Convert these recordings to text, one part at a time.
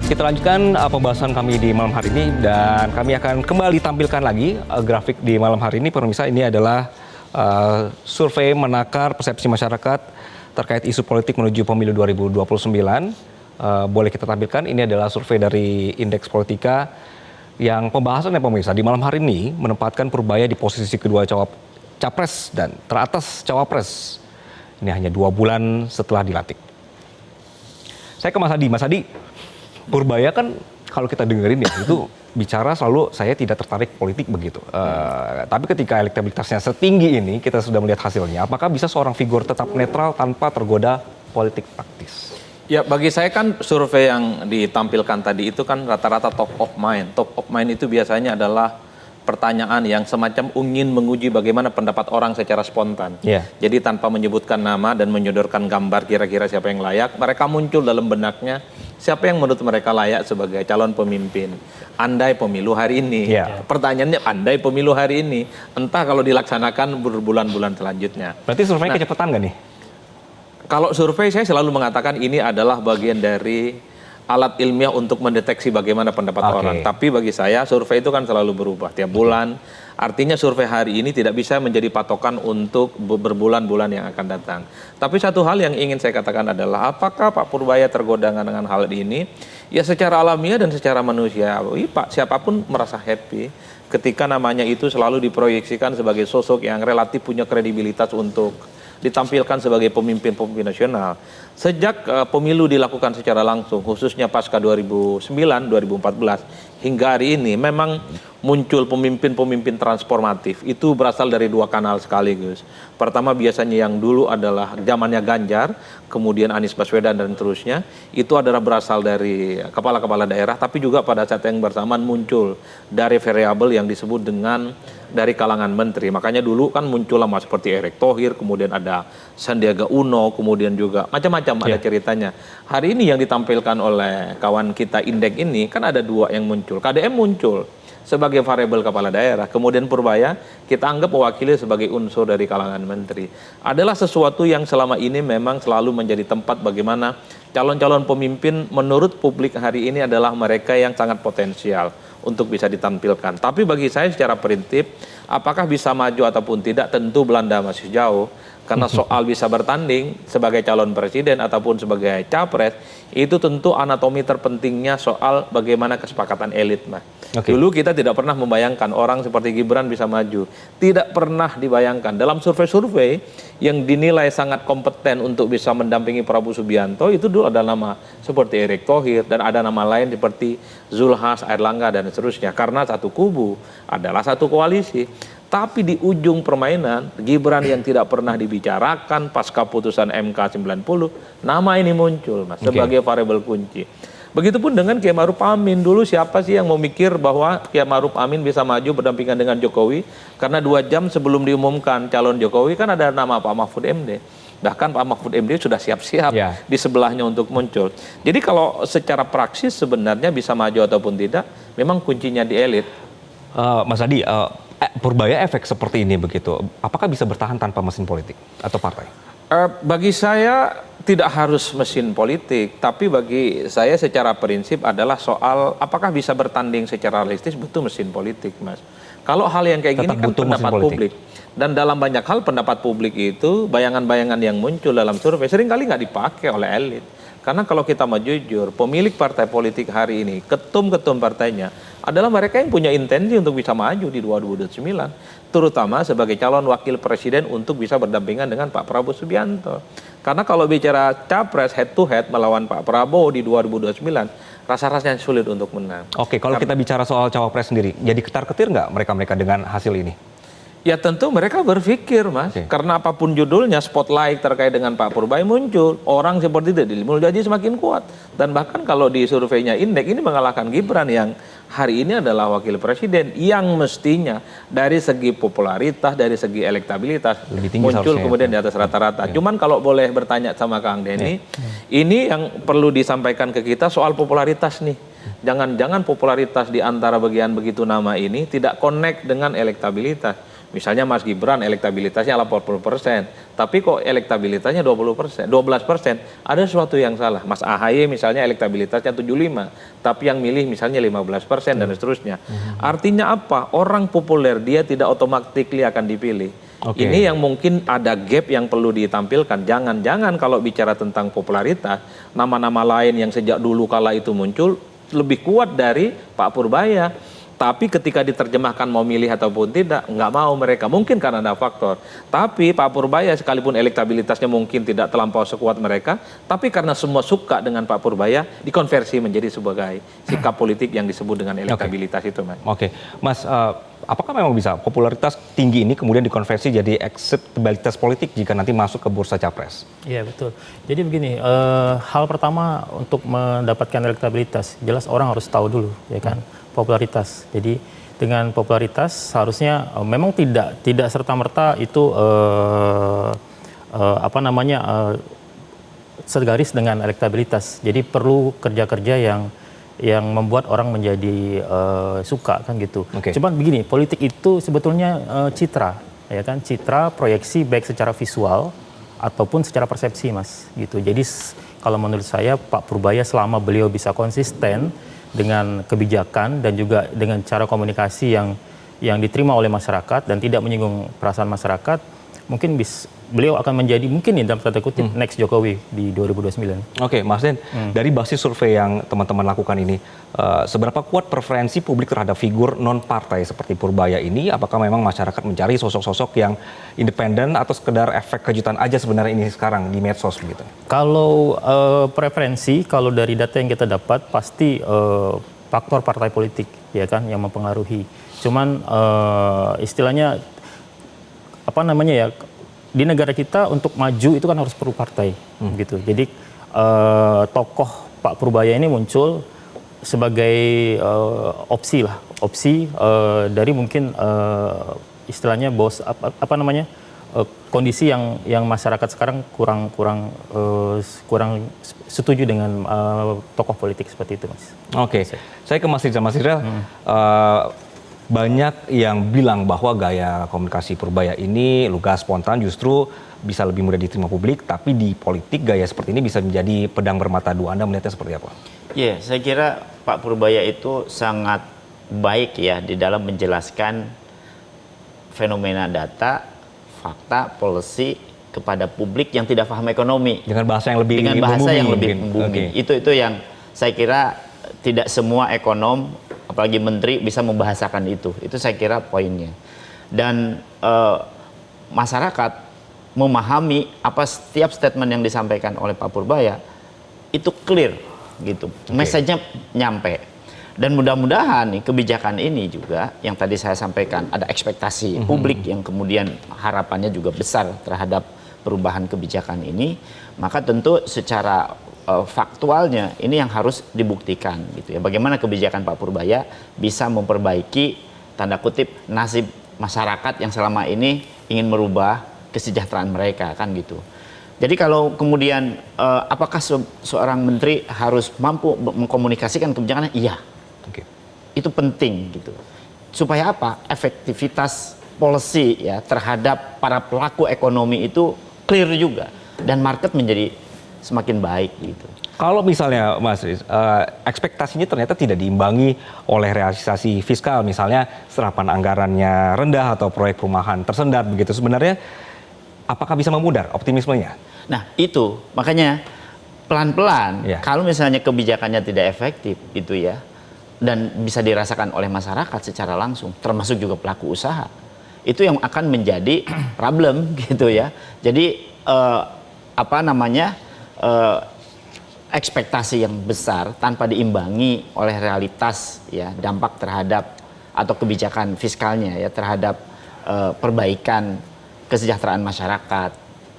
Kita lanjutkan pembahasan kami di malam hari ini dan kami akan kembali tampilkan lagi grafik di malam hari ini. Pemirsa, ini adalah survei menakar persepsi masyarakat terkait isu politik menuju pemilu 2029. Boleh kita tampilkan, ini adalah survei dari Indeks Politika yang pembahasannya pemirsa di malam hari ini menempatkan Purbaya di posisi kedua capres dan teratas cawapres. Ini hanya 2 bulan setelah dilantik. Saya ke Mas Adi. Mas Adi, Purbaya kan kalau kita dengerin ya itu bicara selalu saya tidak tertarik politik begitu. Tapi ketika elektabilitasnya setinggi ini, kita sudah melihat hasilnya. Apakah bisa seorang figur tetap netral tanpa tergoda politik praktis? Ya, bagi saya kan survei yang ditampilkan tadi itu kan rata-rata top of mind. Top of mind itu biasanya adalah pertanyaan yang semacam ingin menguji bagaimana pendapat orang secara spontan. Jadi tanpa menyebutkan nama dan menyodorkan gambar kira-kira siapa yang layak, mereka muncul dalam benaknya siapa yang menurut mereka layak sebagai calon pemimpin. Andai pemilu hari ini. Pertanyaannya andai pemilu hari ini, entah kalau dilaksanakan berbulan-bulan selanjutnya. Berarti survei kecepatan nggak nih? Kalau survei saya selalu mengatakan ini adalah bagian dari alat ilmiah untuk mendeteksi bagaimana pendapat orang. Tapi bagi saya survei itu kan selalu berubah tiap bulan. Artinya survei hari ini tidak bisa menjadi patokan untuk berbulan-bulan yang akan datang. Tapi satu hal yang ingin saya katakan adalah apakah Pak Purbaya tergoda dengan hal ini? Ya secara alamiah dan secara manusiawi Pak siapapun merasa happy ketika namanya itu selalu diproyeksikan sebagai sosok yang relatif punya kredibilitas untuk ditampilkan sebagai pemimpin-pemimpin nasional. Sejak pemilu dilakukan secara langsung, khususnya pasca 2009, 2014, hingga hari ini memang muncul pemimpin-pemimpin transformatif. Itu berasal dari 2 kanal sekaligus. Pertama biasanya yang dulu adalah zamannya Ganjar, kemudian Anies Baswedan dan terusnya. Itu adalah berasal dari kepala-kepala daerah, tapi juga pada saat yang bersamaan muncul dari variabel yang disebut dengan dari kalangan menteri. Makanya dulu kan muncul nama seperti Erick Thohir, kemudian ada Sandiaga Uno, kemudian juga macam-macam ada ceritanya. Hari ini yang ditampilkan oleh kawan kita Indeks ini kan ada 2 yang muncul. KDM muncul sebagai variabel kepala daerah, kemudian Purbaya kita anggap mewakili sebagai unsur dari kalangan menteri. Adalah sesuatu yang selama ini memang selalu menjadi tempat bagaimana calon-calon pemimpin menurut publik hari ini adalah mereka yang sangat potensial untuk bisa ditampilkan. Tapi bagi saya secara prinsip, apakah bisa maju ataupun tidak tentu Belanda masih jauh. Karena soal bisa bertanding sebagai calon presiden ataupun sebagai capres, itu tentu anatomi terpentingnya soal bagaimana kesepakatan elit, Mas. Dulu kita tidak pernah membayangkan orang seperti Gibran bisa maju. Tidak pernah dibayangkan. Dalam survei-survei yang dinilai sangat kompeten untuk bisa mendampingi Prabowo Subianto, itu dulu ada nama seperti Erick Thohir dan ada nama lain seperti Zulhas, Airlangga dan seterusnya. Karena satu kubu adalah satu koalisi. Tapi di ujung permainan, Gibran yang tidak pernah dibicarakan pasca putusan MK 90, nama ini muncul, Mas, sebagai variabel kunci. Begitupun dengan Kiai Ma'ruf Amin. Dulu siapa sih yang mau mikir bahwa Kiai Ma'ruf Amin bisa maju berdampingan dengan Jokowi? Karena 2 jam sebelum diumumkan calon Jokowi kan ada nama Pak Mahfud MD. Bahkan Pak Mahfud MD sudah siap-siap di sebelahnya untuk muncul. Jadi kalau secara praksis sebenarnya bisa maju ataupun tidak, memang kuncinya di elit. Mas Adi, Purbaya efek seperti ini begitu, apakah bisa bertahan tanpa mesin politik atau partai? Bagi saya tidak harus mesin politik, tapi bagi saya secara prinsip adalah soal apakah bisa bertanding secara realistis butuh mesin politik, Mas. Kalau hal yang kayak gini kan pendapat publik. Dan dalam banyak hal pendapat publik itu bayangan-bayangan yang muncul dalam survei seringkali nggak dipakai oleh elit. Karena kalau kita mau jujur, pemilik partai politik hari ini, ketum-ketum partainya, adalah mereka yang punya intensi untuk bisa maju di 2029. Terutama sebagai calon wakil presiden untuk bisa berdampingan dengan Pak Prabowo Subianto. Karena kalau bicara capres head to head melawan Pak Prabowo di 2029, rasa-rasanya sulit untuk menang. Oke, kalau kita bicara soal cawapres sendiri, jadi ketar-ketir nggak mereka-mereka dengan hasil ini? Ya tentu mereka berpikir, Mas, karena apapun judulnya spotlight terkait dengan Pak Purbaya muncul, orang seperti itu mulai jadi semakin kuat. Dan bahkan kalau di surveinya Indeks ini mengalahkan Gibran yang hari ini adalah wakil presiden yang mestinya dari segi popularitas, dari segi elektabilitas muncul kemudian di atas rata-rata. Cuman kalau boleh bertanya sama Kang Denny, ini yang perlu disampaikan ke kita soal popularitas nih. Jangan-jangan popularitas di antara bagian begitu nama ini tidak connect dengan elektabilitas. Misalnya Mas Gibran elektabilitasnya 80%, tapi kok elektabilitasnya 12%. Ada sesuatu yang salah. Mas AHY misalnya elektabilitasnya 75, tapi yang milih misalnya 15% dan seterusnya. Artinya apa? Orang populer dia tidak otomatis akan dipilih. Ini yang mungkin ada gap yang perlu ditampilkan. Jangan-jangan kalau bicara tentang popularitas, nama-nama lain yang sejak dulu kala itu muncul lebih kuat dari Pak Purbaya. Tapi ketika diterjemahkan mau milih ataupun tidak, nggak mau mereka. Mungkin karena ada faktor. Tapi Pak Purbaya sekalipun elektabilitasnya mungkin tidak terlampau sekuat mereka, tapi karena semua suka dengan Pak Purbaya, dikonversi menjadi sebagai sikap politik yang disebut dengan elektabilitas itu, Mas. Mas, apakah memang bisa popularitas tinggi ini kemudian dikonversi jadi akseptabilitas politik jika nanti masuk ke bursa capres? Iya, betul. Jadi begini, hal pertama untuk mendapatkan elektabilitas, jelas orang harus tahu dulu, ya kan, popularitas. Jadi dengan popularitas seharusnya memang tidak serta-merta itu segaris dengan elektabilitas. Jadi perlu kerja-kerja yang membuat orang menjadi suka kan gitu. Cuman begini, politik itu sebetulnya citra, ya kan, citra proyeksi baik secara visual ataupun secara persepsi, Mas, gitu. Jadi kalau menurut saya Pak Purbaya selama beliau bisa konsisten dengan kebijakan dan juga dengan cara komunikasi yang diterima oleh masyarakat dan tidak menyinggung perasaan masyarakat, mungkin beliau akan menjadi mungkin dalam tanda kutip next Jokowi di 2029. Mas Den, dari basis survei yang teman-teman lakukan ini, seberapa kuat preferensi publik terhadap figur non partai seperti Purbaya ini? Apakah memang masyarakat mencari sosok-sosok yang independen atau sekedar efek kejutan aja sebenarnya ini sekarang di medsos begitu? Kalau preferensi, kalau dari data yang kita dapat pasti faktor partai politik, ya kan, yang mempengaruhi. Cuman istilahnya di negara kita untuk maju itu kan harus perlu partai, gitu. Jadi tokoh Pak Purbaya ini muncul sebagai opsi dari mungkin istilahnya kondisi yang masyarakat sekarang kurang setuju dengan tokoh politik seperti itu, Mas. Saya ke Mas Rizal. Banyak yang bilang bahwa gaya komunikasi Purbaya ini lugas, spontan, justru bisa lebih mudah diterima publik, tapi di politik gaya seperti ini bisa menjadi pedang bermata dua. Anda melihatnya seperti apa? Iya, saya kira Pak Purbaya itu sangat baik ya di dalam menjelaskan fenomena data, fakta, policy kepada publik yang tidak paham ekonomi. Dengan bahasa yang lebih membumi. Itu yang saya kira tidak semua ekonom, apalagi menteri, bisa membahasakan itu. Itu saya kira poinnya. Dan masyarakat memahami apa setiap statement yang disampaikan oleh Pak Purbaya itu clear gitu. Message-nya nyampe. Dan mudah-mudahan nih kebijakan ini juga yang tadi saya sampaikan, ada ekspektasi publik yang kemudian harapannya juga besar terhadap perubahan kebijakan ini, maka tentu secara faktualnya ini yang harus dibuktikan gitu ya. Bagaimana kebijakan Pak Purbaya bisa memperbaiki tanda kutip nasib masyarakat yang selama ini ingin merubah kesejahteraan mereka kan gitu. Jadi kalau kemudian apakah seorang menteri harus mampu mengkomunikasikan kebijakannya? Iya. Itu penting gitu. Supaya apa? Efektivitas policy ya terhadap para pelaku ekonomi itu clear juga dan market menjadi semakin baik gitu. Kalau misalnya Mas Riz, ekspektasinya ternyata tidak diimbangi oleh realisasi fiskal, misalnya serapan anggarannya rendah atau proyek perumahan tersendat begitu, sebenarnya apakah bisa memudar optimismenya? Nah itu makanya pelan-pelan kalau misalnya kebijakannya tidak efektif itu ya, dan bisa dirasakan oleh masyarakat secara langsung, termasuk juga pelaku usaha, itu yang akan menjadi problem gitu ya. Jadi ekspektasi yang besar tanpa diimbangi oleh realitas ya, dampak terhadap atau kebijakan fiskalnya ya terhadap perbaikan kesejahteraan masyarakat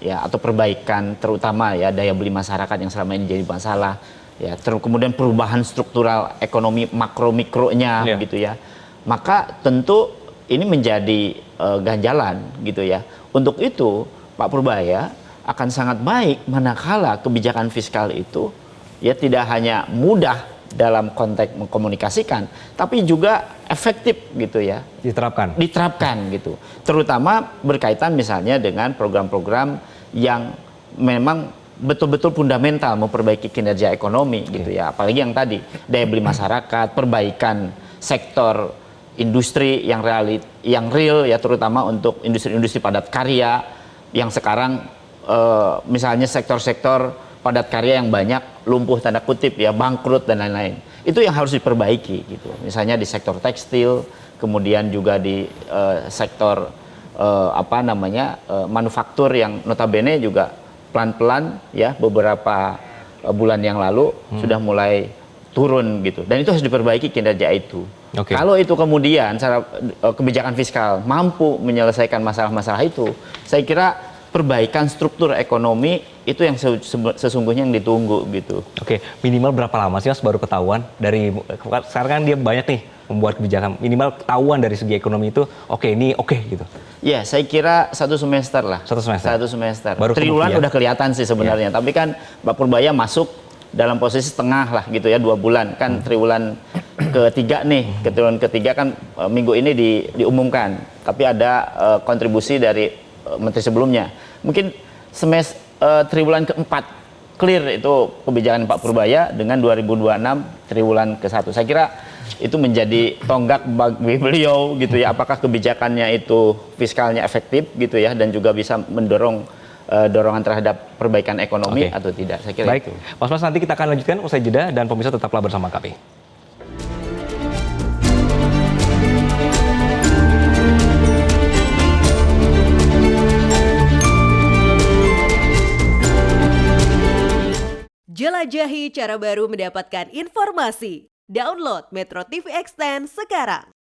ya, atau perbaikan terutama ya daya beli masyarakat yang selama ini jadi masalah ya, kemudian perubahan struktural ekonomi makro mikronya gitu ya, maka tentu ini menjadi ganjalan gitu ya. Untuk itu Pak Purbaya akan sangat baik manakala kebijakan fiskal itu ya tidak hanya mudah dalam konteks mengkomunikasikan, tapi juga efektif gitu ya. Diterapkan gitu. Terutama berkaitan misalnya dengan program-program yang memang betul-betul fundamental memperbaiki kinerja ekonomi gitu ya. Apalagi yang tadi daya beli masyarakat, perbaikan sektor industri yang real ya, terutama untuk industri-industri padat karya yang sekarang misalnya sektor-sektor padat karya yang banyak lumpuh tanda kutip ya, bangkrut dan lain-lain. Itu yang harus diperbaiki gitu. Misalnya di sektor tekstil, kemudian juga di sektor manufaktur yang notabene juga pelan-pelan ya beberapa bulan yang lalu sudah mulai turun gitu. Dan itu harus diperbaiki kinerja itu. Kalau itu kemudian secara kebijakan fiskal mampu menyelesaikan masalah-masalah itu, saya kira perbaikan struktur ekonomi itu yang sesungguhnya yang ditunggu gitu. Minimal berapa lama sih Mas baru ketahuan dari sekarang kan dia banyak nih membuat kebijakan, minimal ketahuan dari segi ekonomi itu ini gitu. Ya, saya kira 1 semester lah. 1 semester. Baru triwulan udah kelihatan sih sebenarnya. Tapi kan Pak Purbaya masuk dalam posisi setengah lah gitu ya, 2 bulan kan triwulan ketiga nih. Triwulan ketiga kan minggu ini diumumkan. Tapi ada kontribusi dari menteri sebelumnya. Mungkin triwulan keempat clear itu kebijakan Pak Purbaya dengan 2026 triwulan ke-1. Saya kira itu menjadi tonggak bagi beliau gitu ya, apakah kebijakannya itu fiskalnya efektif gitu ya, dan juga bisa mendorong dorongan terhadap perbaikan ekonomi atau tidak. Saya kira itu. Mas nanti kita akan lanjutkan usai jeda dan pemirsa tetaplah bersama kami. Jelajahi cara baru mendapatkan informasi. Download Metro TV Extend sekarang.